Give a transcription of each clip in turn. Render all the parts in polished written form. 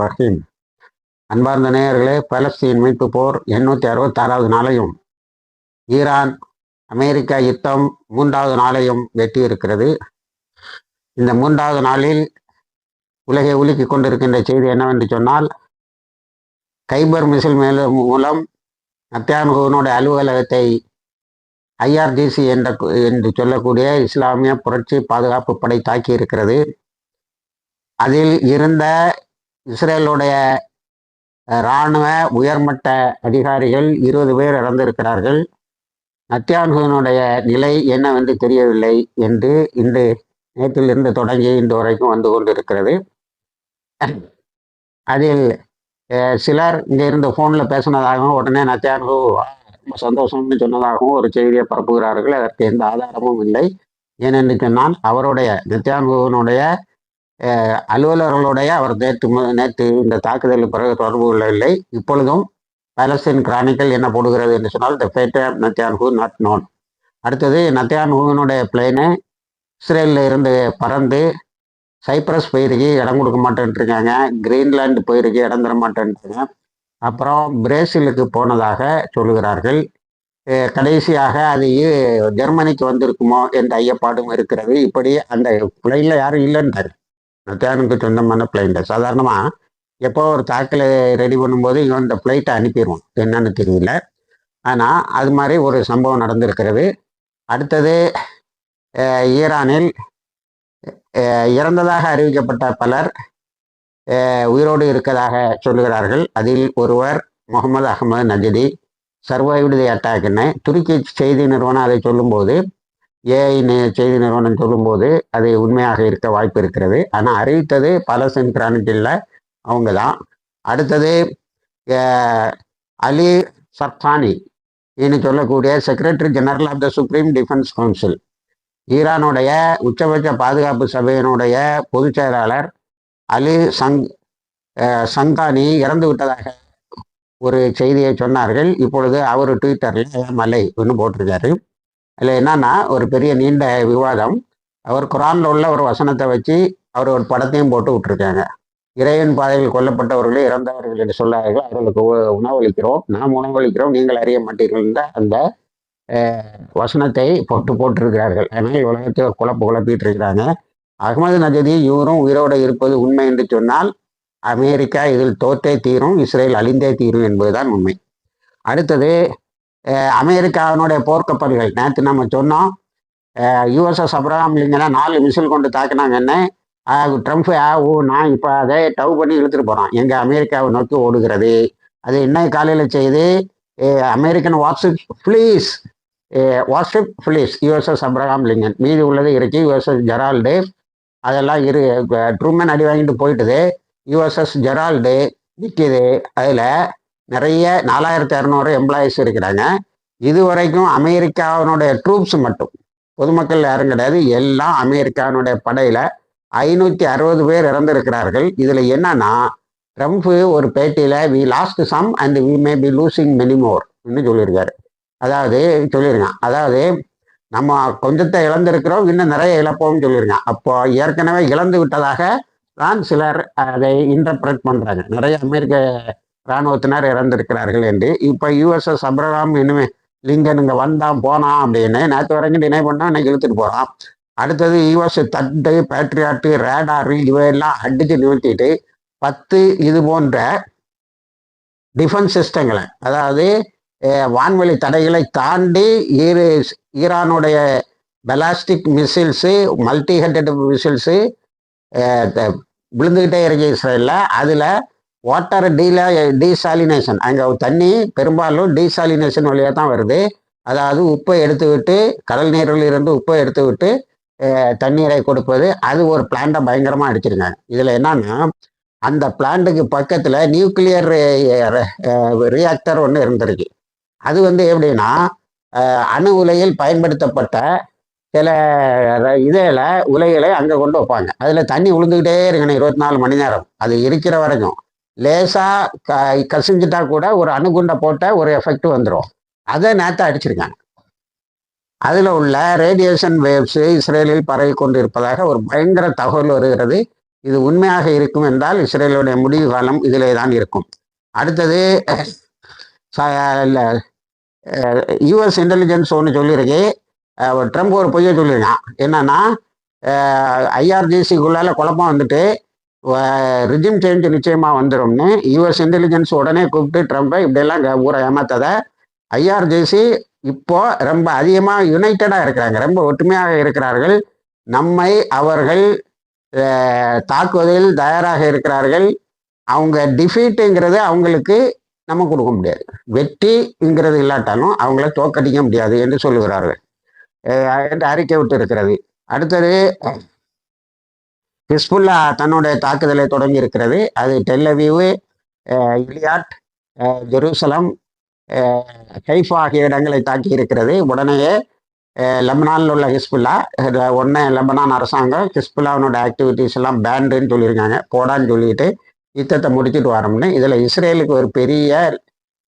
ரஹீம். அன்பார்ந்த நேயர்களே, பலஸ்தீன் மீட்பு போர் 866வது நாளையும் ஈரான் அமெரிக்கா யுத்தம் 3வது நாளையும் வெட்டியிருக்கிறது. இந்த 3வது நாளில் உலகை உலுக்கிக் கொண்டிருக்கின்ற செய்தி என்னவென்று சொன்னால், கைபர் மிசில் மூலம் நத்தன்யாகுவினுடைய அலுவலகத்தை IRGC என்று சொல்லக்கூடிய இஸ்லாமிய புரட்சி பாதுகாப்பு படை தாக்கி இருக்கிறது. அதில் இருந்த இஸ்ரேலுடைய இராணுவ உயர்மட்ட அதிகாரிகள் 20 பேர் இறந்திருக்கிறார்கள். நத்தன்யாகுவினுடைய நிலை என்னவென்று தெரியவில்லை என்று நேற்றிலிருந்து தொடங்கி இன்று வரைக்கும் வந்து கொண்டிருக்கிறது. அதில் சிலர் இங்கே இருந்து ஃபோனில் பேசினதாகவும் உடனே நத்தன்யாகு ரொம்ப சந்தோஷம்னு சொன்னதாகவும் ஒரு செய்தியை பரப்புகிறார்கள். அதற்கு எந்த ஆதாரமும் இல்லை. ஏனென்று சொன்னால் நத்தன்யாகுவினுடைய அலுவலர்களுடைய அவர் நேற்று இந்த தாக்குதலுக்கு பிறகு தொடர்பு கொள்ளவில்லை. இப்பொழுதும் பாலஸ்தீன் கிரானிக்கல் என்ன போடுகிறது என்று சொன்னால், the fate of Netanyahu not known. அடுத்தது, நத்தன்யாகுவினுடைய பிளேனு இஸ்ரேலில் இருந்து பறந்து சைப்ரஸ் போயிருக்கு, இடம் கொடுக்க மாட்டேன்ட்ருக்காங்க. கிரீன்லாண்டு போயிருக்கு, இடம் தர மாட்டேன்ட்ருங்க. அப்புறம் பிரேசிலுக்கு போனதாக சொல்லுகிறார்கள். கடைசியாக அது ஜெர்மனிக்கு வந்திருக்குமோ என்ற ஐயப்பாடும் இருக்கிறது. இப்படி அந்த பிளைனில் யாரும் இல்லைன்றாரு. நத்தன்யாகுவுக்கு சொந்தமான பிளைன்ட்டு. சாதாரணமாக எப்போ ஒரு தாக்கலை ரெடி பண்ணும்போது இவன் இந்த ஃப்ளைட்டை அனுப்பிடுவான், என்னன்னு தெரியல. ஆனால் அது மாதிரி ஒரு சம்பவம் நடந்திருக்கிறது. அடுத்தது, ஈரானில் இறந்ததாக அறிவிக்கப்பட்ட பலர் உயிரோடு இருக்கதாக சொல்லுகிறார்கள். அதில் ஒருவர் முகமது அகமது நஜதி, சர்வைவ்டு தி அட்டாக்னு துருக்கி செய்தி நிறுவனம் அதை சொல்லும்போது, ஏஐ செய்தி நிறுவனம் சொல்லும்போது அது உண்மையாக இருக்க வாய்ப்பு இருக்கிறது. ஆனால் அறிவித்தது பாலஸ்தீன் கிரானிக்கலில் அவங்க தான். அடுத்தது, அலி சர்தானி சொல்லக்கூடிய secretary general of the supreme defence council, ஈரானுடைய உச்சபட்ச பாதுகாப்பு சபையினுடைய பொதுச் செயலாளர் அலி சங்கானி இறந்து விட்டதாக ஒரு செய்தியை சொன்னார்கள். இப்பொழுது அவர் ட்விட்டரில் மலை ஒன்று போட்டிருக்காரு. அதில் என்னன்னா, ஒரு பெரிய நீண்ட விவாதம். அவர் குரானில் உள்ள ஒரு வசனத்தை வச்சு அவர் ஒரு படத்தையும் போட்டு விட்டுருக்காங்க. இறைவன் பாதையில் கொல்லப்பட்டவர்களே இறந்தவர்கள் என்று சொல்லார்கள், அவர்களுக்கு உணவளிக்கிறோம், நாம் உணவளிக்கிறோம், நீங்கள் அறிய மாட்டீர்கள் என்ற அந்த வசனத்தை போட்டிருக்கிறார்கள். அதனால் உலகத்தை குழப்பிட்டு இருக்கிறாங்க. அகமது நஜதி இவரும் உயிரோடு இருப்பது உண்மை என்று சொன்னால், அமெரிக்கா இதில் தோற்றே தீரும், இஸ்ரேல் அழிந்தே தீரும் என்பதுதான் உண்மை. அடுத்தது, அமெரிக்காவினுடைய போர்க்கப்பல்கள். நேற்று நம்ம சொன்னோம், USS அப்ரஹாம் லிங்கனை 4 மிசில் கொண்டு தாக்கினாங்கன்னு. ட்ரம்ப் நான் இப்போ அதை டவ் பண்ணி இழுத்துட்டு போகிறான், எங்கள் அமெரிக்காவை நோக்கி ஓடுகிறது. அது இன்னைக்கு காலையில் செய்து, American worship fleece USS Abraham Lincoln, மீதி உள்ளது இருக்கு USS ஜெரால்டு, அதெல்லாம் ட்ரூமன் அடி வாங்கிட்டு போயிட்டுது. USS ஜெரால்டு நிற்கிது. அதில் நிறைய 4200 எம்ப்ளாயிஸ் இருக்கிறாங்க. இதுவரைக்கும் அமெரிக்காவினுடைய ட்ரூப்ஸ் மட்டும், பொதுமக்கள் யாரும் கிடையாது, எல்லாம் அமெரிக்காவினுடைய படையில் 560 பேர் இறந்திருக்கிறார்கள். இதில் என்னன்னா, ட்ரம்ப் ஒரு பேட்டியில் we lost some and we may be losing many more சொல்லியிருக்காரு. அதாவது நம்ம கொஞ்சத்தை இழந்திருக்கிறோம், இன்னும் நிறைய இழப்போம்னு சொல்லியிருக்கான். அப்போ ஏற்கனவே இழந்து விட்டதாக தான் சிலர் அதை இன்டர்பிரட் பண்ணுறாங்க. நிறைய அமெரிக்க இராணுவத்தினர் இறந்திருக்கிறார்கள் என்று. இப்போ USS அப்ரஹாம் லிங்கன் இங்கே வந்தான் போனான் அப்படின்னு நேற்று வரைக்கும் டினை பண்ணால் இன்னைக்கு இழுத்துட்டு போகிறான். அடுத்தது, US தட்டு, பேட்ரியாட்டு, ரேடாரு இவையெல்லாம் அடித்து நிறுத்திட்டு 10 இது போன்ற டிஃபென்ஸ் சிஸ்டங்களை, அதாவது வான்வெளி தடைகளை தாண்டி ஈரானுடைய பெலாஸ்டிக் மிசில்ஸு, மல்டி ஹெட்டட் மிசில்ஸு விழுந்துக்கிட்டே இருக்கு இஸ்ரேலில். அதில் வாட்டர் டீசாலினேஷன், அங்கே தண்ணி பெரும்பாலும் டீசாலினேஷன் வழியாக தான் வருது. அதாவது உப்பை எடுத்து விட்டு, கடல் நீரில் இருந்து உப்பை எடுத்து விட்டு தண்ணீரை கொடுப்பது. அது ஒரு பிளான்ட்டை பயங்கரமாக அடிச்சிருக்காங்க. இதில் என்னன்னா, அந்த பிளான்ட்டுக்கு பக்கத்தில் நியூக்ளியர் ரியாக்டர் ஒன்று இருந்திருக்கு. அது எப்படின்னா, அணு உலையில் பயன்படுத்தப்பட்ட சில உலைகளை அங்கே கொண்டு வைப்பாங்க. அதில் தண்ணி விழுந்துக்கிட்டே இருக்கணும் 24 மணி நேரம். அது இருக்கிற வரைக்கும் லேசாக கசிஞ்சிட்டா கூட ஒரு அணுகுண்டை போட்ட ஒரு எஃபெக்ட் வந்துடும். அதை நேற்று அடிச்சிருக்காங்க. அதில் உள்ள ரேடியேஷன் வேவ்ஸு இஸ்ரேலில் பரவி கொண்டு இருப்பதாக ஒரு பயங்கர தகவல் வருகிறது. இது உண்மையாக இருக்கும் என்றால் இஸ்ரேலுடைய முடிவு காலம் இதிலே தான் இருக்கும். அடுத்தது யூஎஸ் இன்டெலிஜென்ஸ் ஒன்று சொல்லியிருக்கு, ட்ரம்ப் ஒரு பொய்யை சொல்லியிருக்கான். என்னன்னா ஐஆர்ஜிசிக்குள்ளால குழப்பம் வந்துட்டு ரிஜிம் சேஞ்ச் நிச்சயமாக வந்துடும்னு யூஎஸ் இன்டெலிஜென்ஸ் உடனே கூப்பிட்டு ட்ரம்ப்பை இப்படியெல்லாம் ஊரை ஏமாத்ததை ஐஆர்ஜிசி இப்போ ரொம்ப அதிகமாக யுனைட்டடாக இருக்கிறாங்க, ரொம்ப ஒற்றுமையாக இருக்கிறார்கள். நம்மை அவர்கள் தாக்குவதில் தயாராக இருக்கிறார்கள். அவங்க டிஃபீட்டுங்கிறது அவங்களுக்கு நம்ம கொடுக்க முடியாது, வெற்றிங்கிறது இல்லாட்டாலும் அவங்கள தோக்கடிக்க முடியாது என்று சொல்லுகிறார்கள் என்று அறிக்கை விட்டு இருக்கிறது. அடுத்தது ஹிஸ்புல்லா தன்னுடைய தாக்குதலை தொடங்கி இருக்கிறது. அது டெல்லவீவு, இலியாட், ஜெருசலம், ஹைஃபா ஆகிய இடங்களை தாக்கி இருக்கிறது. உடனேயே லெபனானில் உள்ள ஹிஸ்புல்லா உடனே லெபனான் அரசாங்கம் ஹிஸ்புல்லாவினோட ஆக்டிவிட்டிஸ் எல்லாம் பேண்டுன்னு சொல்லியிருக்காங்க, போடான்னு சொல்லிட்டு யுத்தத்தை முடிச்சுட்டு வரோம்னு. இதில் இஸ்ரேலுக்கு ஒரு பெரிய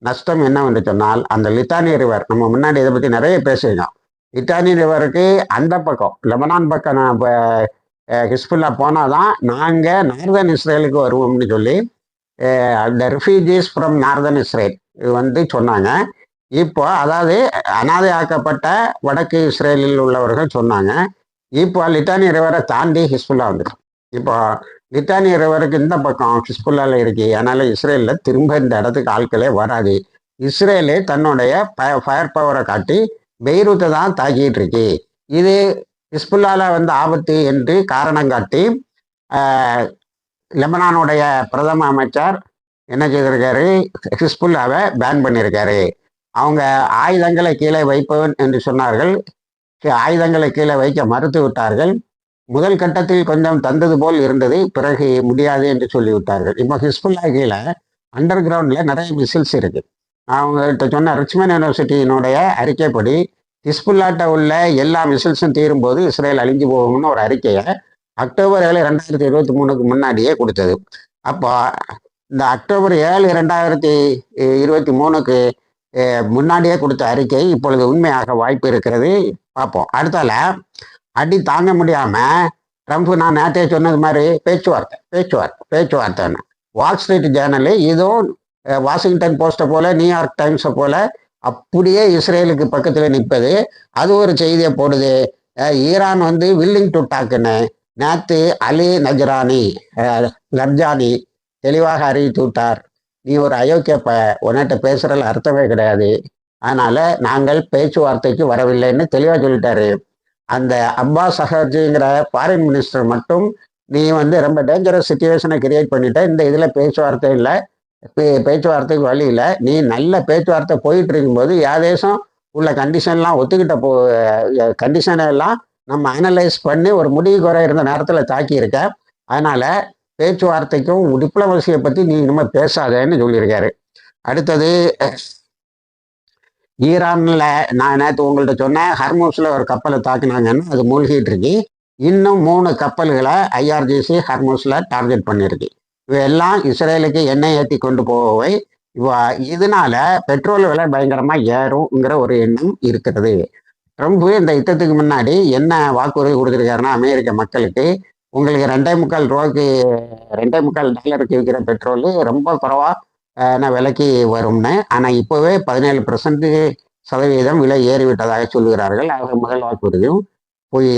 நஷ்டம் என்னவென்று சொன்னால், அந்த லித்தானி ரிவர், நம்ம முன்னாடி இதை பற்றி நிறைய பேசியிருக்கோம். லித்தானி ரிவருக்கு அந்த பக்கம் லெபனான் பக்கம் ஹிஸ்புல்லா போனால் தான் நாங்கள் நார்தன் இஸ்ரேலுக்கு வருவோம்னு சொல்லி அந்த ரிஃப்யூஜிஸ் ஃப்ரம் நார்தன் இஸ்ரேல் இது சொன்னாங்க. இப்போ அதாவது அனாதை ஆக்கப்பட்ட வடக்கு இஸ்ரேலில் உள்ளவர்கள் சொன்னாங்க. இப்போ லித்தானி ரிவரை தாண்டி ஹிஸ்புல்லா வந்துடும். இப்போ லித்தானி ரிவருக்கு இந்த பக்கம் ஹிஸ்புல்லாவில் இருக்கு. அதனால இஸ்ரேலில் திரும்ப இந்த இடத்துக்கு ஆட்களே வராது. இஸ்ரேலு தன்னுடைய ஃபயர் பவரை காட்டி பெய்ரூத்தை தான் தாக்கிட்டு இருக்கு. இது ஹிஸ்புல்லாவில் ஆபத்து என்று காரணம் காட்டி லெபனானுடைய பிரதம அமைச்சர் என்ன செய்திருக்காரு, ஹிஸ்புல்லாவை பேன் பண்ணியிருக்காரு. அவங்க ஆயுதங்களை கீழே வைப்பவன் என்று சொன்னார்கள், ஆயுதங்களை கீழே வைக்க மறுத்து விட்டார்கள். முதல் கட்டத்தில் கொஞ்சம் தந்தது போல் இருந்தது, பிறகு முடியாது என்று சொல்லிவிட்டார்கள். இப்போ ஹிஸ்புல்லா கீழே அண்டர் கிரவுண்டில் நிறைய மிசில்ஸ் இருக்கு. அவங்ககிட்ட சொன்ன ரிச்மண்ட் யூனிவர்சிட்டியினுடைய அறிக்கைப்படி ஹிஸ்புல்லாட்ட உள்ள எல்லா மிசில்ஸும் தீரும்போது இஸ்ரேல் அழிஞ்சு போகும்னு ஒரு அறிக்கையை அக்டோபர் 7, 2023 முன்னாடியே கொடுத்தது. அப்போ இந்த அக்டோபர் 7, 2023 முன்னாடியே கொடுத்த அறிக்கை இப்பொழுது உண்மையாக வாய்ப்பு இருக்கிறது. பார்ப்போம். அடுத்தால அடி தாங்க முடியாம ட்ரம்ப் நான் நேற்றே சொன்னது மாதிரி பேச்சுவார்த்தைன்னு வால் ஸ்ட்ரீட் ஜேர்னலு இதோ வாஷிங்டன் போஸ்ட்டை போல நியூயார்க் டைம்ஸை போல அப்படியே இஸ்ரேலுக்கு பக்கத்தில் நிற்பது. அது ஒரு செய்தியை போடுது, ஈரான் வில்லிங் டு டாக்குன்னு. நேற்று அலி லர்ஜானி தெளிவாக அறிவித்து விட்டார், நீ ஒரு அயோக்கிய உன்னிட்ட பேசுறதுல அர்த்தமே கிடையாது, அதனால நாங்கள் பேச்சுவார்த்தைக்கு வரவில்லைன்னு தெளிவாக சொல்லிட்டாரு. அந்த அப்பாஸ் அகர்ஜிங்கிற ஃபாரின் மினிஸ்டர் மட்டும் நீ ரொம்ப டேஞ்சரஸ் சுச்சுவேஷனை கிரியேட் பண்ணிட்ட, இந்த இதில் பேச்சுவார்த்தை இல்லை, பேச்சுவார்த்தைக்கு வழி இல்லை, நீ நல்ல பேச்சுவார்த்தை போயிட்டு இருக்கும்போது தேசம் உள்ள கண்டிஷன்லாம் ஒத்துக்கிட்ட கண்டிஷனை எல்லாம் நம்ம அனலைஸ் பண்ணி ஒரு முடிவுக்கு வர இருந்த நேரத்தில் தாக்கியிருக்க, அதனால பேச்சுவார்த்தைக்கும் டிப்ளமசியை பற்றி நீ இனிமேல் பேசாதேன்னு சொல்லியிருக்காரு. அடுத்தது ஈரானில் நான் நேற்று உங்கள்கிட்ட சொன்னேன், ஹர்மூஸில் ஒரு கப்பலை தாக்குனாங்கன்னு, அது மூழ்கிட்டு இருக்கு. இன்னும் 3 கப்பல்களை ஐஆர்ஜிசி ஹர்மூஸில் டார்கெட் பண்ணியிருக்கு. இவையெல்லாம் இஸ்ரேலுக்கு எண்ணெய் ஏற்றி கொண்டு போவை. இதனால பெட்ரோல் விலை பயங்கரமாக ஏறும்ங்கிற ஒரு எண்ணம் இருக்கிறது. ட்ரம்ப் இந்த யுத்தத்துக்கு முன்னாடி என்ன வாக்குறுதி கொடுத்துருக்காருன்னா, அமெரிக்க மக்களுக்கு உங்களுக்கு $2.25 விற்கிற பெட்ரோல் ரொம்ப குறைவான விலைக்கு வரும்னு. ஆனால் இப்போவே 17% விலை ஏறிவிட்டதாக சொல்லுகிறார்கள். அவங்க முதல் வாக்குறுதியும் போய்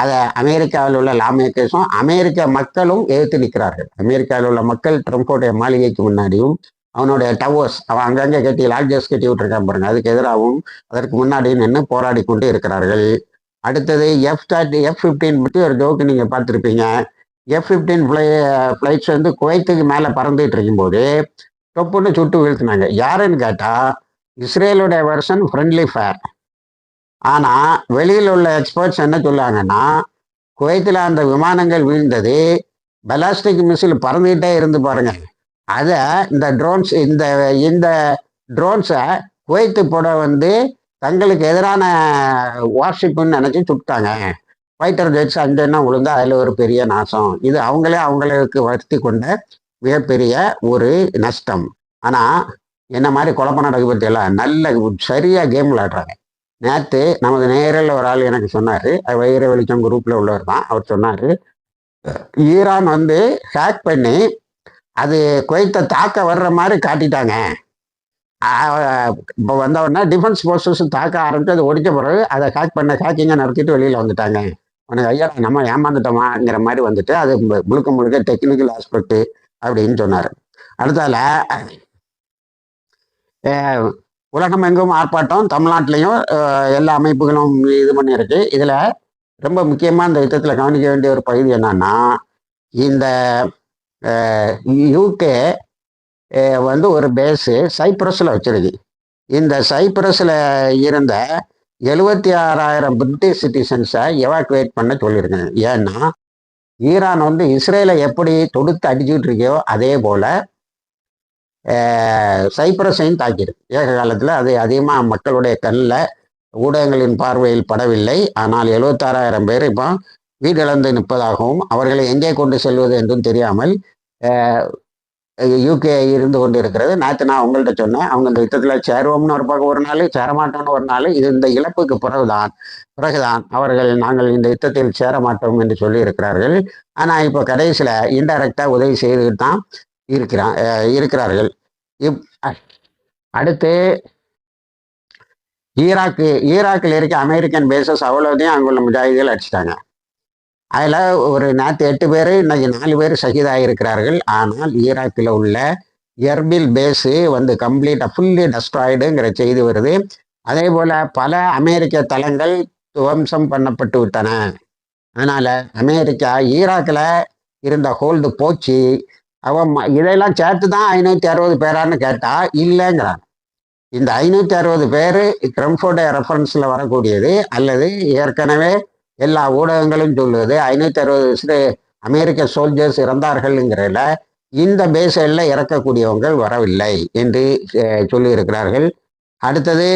அதை அமெரிக்காவில் உள்ள லாமேக்கர்ஸும் அமெரிக்க மக்களும் எதிர்த்து நிற்கிறார்கள். அமெரிக்காவில் உள்ள மக்கள் ட்ரம்ப்போடைய மாளிகைக்கு முன்னாடியும் அவனுடைய டவர்ஸ் அவன் அங்கங்கே கட்டி லாட்ஜஸ் கட்டி விட்டுருக்கான் பாருங்க, அதுக்கு எதிராகவும் அதற்கு முன்னாடி நின்று போராடி கொண்டு இருக்கிறார்கள். அடுத்தது F-15 பற்றி ஒரு ஜோக்கு நீங்கள் பார்த்துருப்பீங்க. F-15 ஃப்ளைட்ஸ் குவைத்துக்கு மேலே பறந்துட்டு இருக்கும்போது தொப்புன்னு சுட்டு வீழ்த்தினாங்க. யாருன்னு கேட்டால் இஸ்ரேலுடைய வெர்ஷன் ஃப்ரெண்ட்லி ஃபயர். ஆனால் வெளியில் உள்ள எக்ஸ்பர்ட்ஸ் என்ன சொல்லுவாங்கன்னா, குவைத்தில் அந்த விமானங்கள் வீழ்ந்தது பலாஸ்டிக் மிசில் பறந்துகிட்டே இருந்து பாருங்க, அதை இந்த ட்ரோன்ஸை குவைத்து போட தங்களுக்கு எதிரான வார்ஷிப்புன்னு நினச்சி சுட்டாங்க. ஃபைட்டர் ஜெட்ஸ் அங்கேன்னா விழுந்தா அதில் ஒரு பெரிய நாசம். இது அவங்களுக்கு வருத்தி கொண்ட மிகப்பெரிய ஒரு நஷ்டம். ஆனால் என்ன மாதிரி குழப்பம் நடக்கு பற்றியெல்லாம் நல்ல சரியாக கேம் விளையாடுறாங்க. நேற்று நமது நேரில் ஒரு ஆள் எனக்கு சொன்னார், வைர வெளிச்சம் குரூப்பில் உள்ளவர் தான், அவர் சொன்னார், ஈரான் வந்து ஹேக் பண்ணி அது குவைத்தை தாக்க வர்ற மாதிரி காட்டிட்டாங்க. இப்போ வந்தவொடனே டிஃபென்ஸ் ஃபோர்ஸஸ் தாக்க ஆரம்பிச்சு அது ஒடிச்ச பிறகு அதை ஹேக்கிங்கை நடத்திட்டு வெளியில் வந்துட்டாங்க. உனக்கு ஐயா நம்ம ஏமாந்துட்டோமாங்கிற மாதிரி வந்துட்டு அது முழுக்க முழுக்க டெக்னிக்கல் ஆஸ்பெக்ட் அப்படின்னு சொன்னார். அடுத்தால உலகம் எங்கும் ஆர்ப்பாட்டம், தமிழ்நாட்டிலையும் எல்லா அமைப்புகளும் இது பண்ணியிருக்கு. இதில் ரொம்ப முக்கியமாக இந்த யுத்தத்தில் கவனிக்க வேண்டிய ஒரு பகுதி என்னன்னா, இந்த யூகே வந்து ஒரு பேஸு சைப்ரஸில் வச்சிருக்கு. இந்த சைப்ரஸில் இருந்த 76,000 பிரிட்டிஷ் சிட்டிசன்ஸை எவாக்குவேட் பண்ண சொல்லியிருக்காங்க. ஏன்னா ஈரான் வந்து இஸ்ரேலை எப்படி தொடுத்து அடிச்சுக்கிட்டு இருக்கையோ அதே போல் சைப்ரஸையும் தாக்கியிருக்கு. ஏக காலத்தில் அது அதிகமாக மக்களுடைய கண்ணில் ஊடகங்களின் பார்வையில் படவில்லை. ஆனால் 76,000 பேர் இப்போ வீடிழந்து நிற்பதாகவும் அவர்களை எங்கே கொண்டு செல்வது என்றும் தெரியாமல் யூகே இருந்து கொண்டு இருக்கிறது. நேற்று நான் உங்கள்கிட்ட சொன்னேன், அவங்க இந்த யுத்தத்தில் சேருவோம்னு ஒரு பக்கம் ஒரு நாள், சேரமாட்டோம்னு ஒரு நாள். இது இந்த இழப்புக்கு பிறகுதான் அவர்கள் நாங்கள் இந்த யுத்தத்தில் சேர மாட்டோம் என்று சொல்லி இருக்கிறார்கள். ஆனால் இப்போ கடைசியில் இன்டைரக்டாக உதவி செய்துக்கிட்டு தான் இருக்கிறார்கள். அடுத்து ஈராக்கில் இருக்க அமெரிக்கன் பேசஸ் அவ்வளோதையும் அங்குள்ள முஜாஹிதுகள் அடிச்சிட்டாங்க. அதில் ஒரு நேற்று 8 பேர், இன்னைக்கு 4 பேர் ஷஹீதாக இருக்கிறார்கள். ஆனால் ஈராக்கில் உள்ள எர்பில் பேஸு வந்து கம்ப்ளீட்டாக ஃபுல்லி டெஸ்ட்ராய்டுங்கிற செய்தி வருது. அதே போல் பல அமெரிக்க தளங்கள் துவம்சம் பண்ணப்பட்டு விட்டன. அதனால் அமெரிக்கா ஈராக்கில் இருந்த ஹோல்டு போச்சு. அவன் இதெல்லாம் சேர்த்து தான் 560 பேரான்னு கேட்டால் இல்லைங்கிறாங்க. இந்த 560 பேர் ட்ரம்ஃபோர்டைய ரெஃபரன்ஸில் வரக்கூடியது, அல்லது ஏற்கனவே எல்லா ஊடகங்களும் சொல்லுவது 560 அமெரிக்க சோல்ஜர்ஸ் இறந்தார்கள்ங்கிறத இந்த பேஸில் இறக்கக்கூடியவங்க வரவில்லை என்று சொல்லியிருக்கிறார்கள். அடுத்தது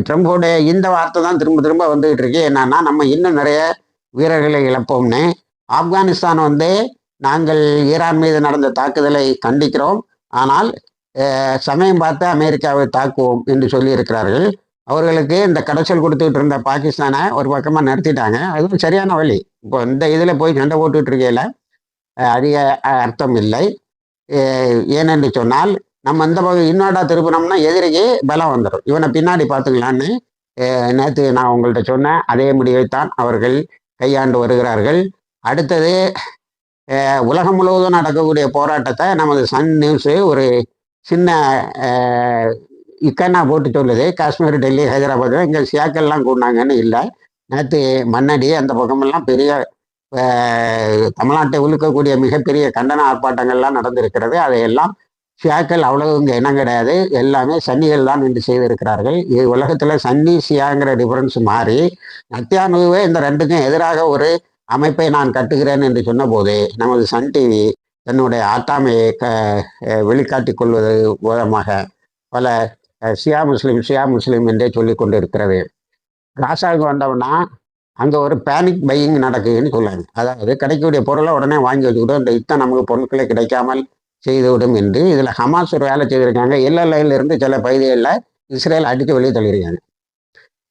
ட்ரம்ப்போடைய இந்த வார்த்தை தான் திரும்ப திரும்ப வந்துகிட்டு இருக்கு. என்னன்னா, நம்ம இன்னும் நிறைய வீரர்களை இழப்போம்னு. ஆப்கானிஸ்தான் வந்து நாங்கள் ஈரான் மீது நடந்த தாக்குதலை கண்டிக்கிறோம், ஆனால் சமயம் பார்த்து அமெரிக்காவை தாக்குவோம் என்று சொல்லி இருக்கிறார்கள். அவர்களுக்கு இந்த கடைச்சல் கொடுத்துக்கிட்டு இருந்த பாகிஸ்தானை ஒரு பக்கமாக நிறுத்திட்டாங்க. அதுவும் சரியான வழி. இப்போ இந்த இதில் போய் சண்டை போட்டுக்கிட்டு இருக்கையில் அதிக அர்த்தம் இல்லை. ஏனென்று சொன்னால் நம்ம இந்த பக்கம் இன்னோடா திருப்பினோம்னா எதிரிக்கு பலம் வந்துடும், இவனை பின்னாடி பார்த்துக்கலான்னு நேற்று நான் உங்கள்கிட்ட சொன்னேன். அதே முடிவைத்தான் அவர்கள் கையாண்டு வருகிறார்கள். அடுத்தது உலகம் முழுவதும் நடக்கக்கூடிய போராட்டத்தை நமது சன் நியூஸு ஒரு சின்ன இக்கன்னா போட்டு சொல்லுது. காஷ்மீர், டெல்லி, ஹைதராபாத் இங்கே சியாக்கள்லாம் கூடினாங்கன்னு இல்லை. நேற்று மண்ணடி அந்த பக்கமெல்லாம் பெரிய தமிழ்நாட்டை உழுக்கக்கூடிய மிகப்பெரிய கண்டன ஆர்ப்பாட்டங்கள்லாம் நடந்திருக்கிறது. அதையெல்லாம் ஷியாக்கள் அவ்வளவு இங்கே இனம் கிடையாது, எல்லாமே சன்னிகள் தான் என்று செய்திருக்கிறார்கள். இது உலகத்தில் சன்னி ஷியாங்கிற டிஃபரன்ஸ் மாறி நத்தியானுவே இந்த ரெண்டுக்கும் எதிராக ஒரு அமைப்பை நான் கட்டுகிறேன் என்று சொன்னபோது நமது சன் டிவி தன்னுடைய ஆட்டாமையை வெளிக்காட்டி கொள்வது மூலமாக பல ஷியா முஸ்லீம் என்றே சொல்லி கொண்டு இருக்கிறது. காசாவுக்கு வந்தோம்னா அங்கே ஒரு பேனிக் பையிங் நடக்குதுன்னு சொல்லுவாங்க. அதாவது கிடைக்கக்கூடிய பொருளை உடனே வாங்கி வச்சுக்கிட்டோம், இந்த யுத்தம் நமக்கு பொருட்களை கிடைக்காமல் செய்துவிடும் என்று. இதில் ஹமாஸ் ஒரு வேலை செய்திருக்காங்க. எல்லையிலிருந்து சில பகுதிகளில் இஸ்ரேல் அடித்து வெளியே தள்ளியிருக்காங்க.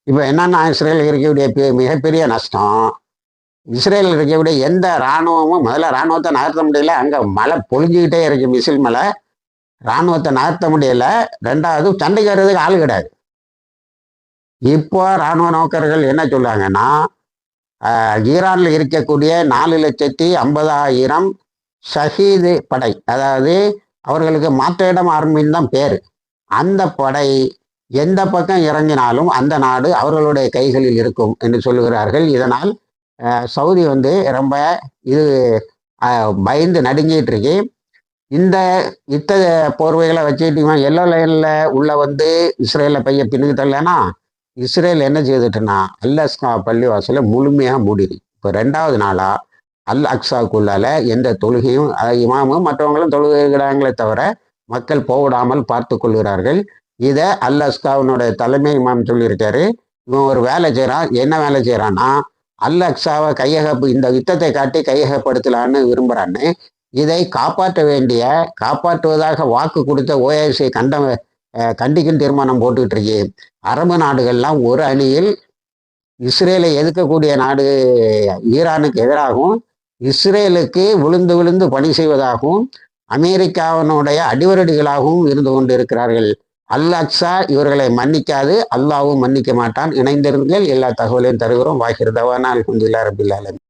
இப்போ என்னன்னா, இஸ்ரேல் இருக்கக்கூடிய மிகப்பெரிய நஷ்டம், இஸ்ரேல் இருக்கக்கூடிய எந்த இராணுவமும் முதல்ல இராணுவத்தை நகர்த்த முடியல. அங்கே மழை பொழிஞ்சிக்கிட்டே இருக்கு, மிசில் மழை. இராணுவத்தை நகர்த்த முடியல. ரெண்டாவது, சண்டைக்கு வர்றதுக்கு ஆள் கிடையாது. இப்போ இராணுவ நோக்கர்கள் என்ன சொல்றாங்கன்னா, ஈரானில் இருக்கக்கூடிய 4,50,000 ஷஹீது படை, அதாவது அவர்களுக்கு மாற்றிடம் ஆர்மின்னு தான் பேர், அந்த படை எந்த பக்கம் இறங்கினாலும் அந்த நாடு அவர்களுடைய கைகளில் இருக்கும் என்று சொல்லுகிறார்கள். இதனால் சவுதி வந்து ரொம்ப இது பயந்து நடுங்கிட்டு இருக்கு. இந்த யுத்த போர்வைகளை வச்சுக்கிட்டீங்கன்னா எல்லோ லைனில் உள்ள வந்து இஸ்ரேலை பைய பின்னுக்கு தள்ளனா, இஸ்ரேல் என்ன செய்துட்டுன்னா அல் அக்ஸா பள்ளிவாசலை முழுமையாக மூடிடு. இப்போ 2வது நாளாக அல் அக்ஸாவுக்குள்ளால எந்த தொழுகையும் இமாமும் மற்றவங்களும் தொழுகிறாங்களே தவிர மக்கள் போவிடாமல் பார்த்து கொள்கிறார்கள். இதை அல் அக்ஸாவினுடைய தலைமை இமாம் சொல்லியிருக்காரு. இவன் ஒரு வேலை செய்கிறான். என்ன வேலை செய்கிறான்னா, அல் அக்ஸாவை இந்த யுத்தத்தை காட்டி கையகப்படுத்தலான்னு விரும்புகிறான்னு. இதை காப்பாற்றுவதாக வாக்கு கொடுத்த ஓஐசி கண்டிக்கும் தீர்மானம் போட்டுக்கிட்டு இருக்கு. அரபு நாடுகள்லாம் ஒரு அணியில் இஸ்ரேலை எதிர்க்கக்கூடிய நாடு ஈரானுக்கு எதிராகவும், இஸ்ரேலுக்கு விழுந்து விழுந்து பணி செய்வதாகவும், அமெரிக்காவினுடைய அடிவரடிகளாகவும் இருந்து கொண்டிருக்கிறார்கள். அல் அக்ஸா இவர்களை மன்னிக்காது, அல்லாவும் மன்னிக்க மாட்டான். இணைந்திருங்கள், எல்லா தகவலையும் தருகிறோம். வாகிர் தவானா அல்ஹம்துலில்லாஹி ரப்பில் ஆலமீன்.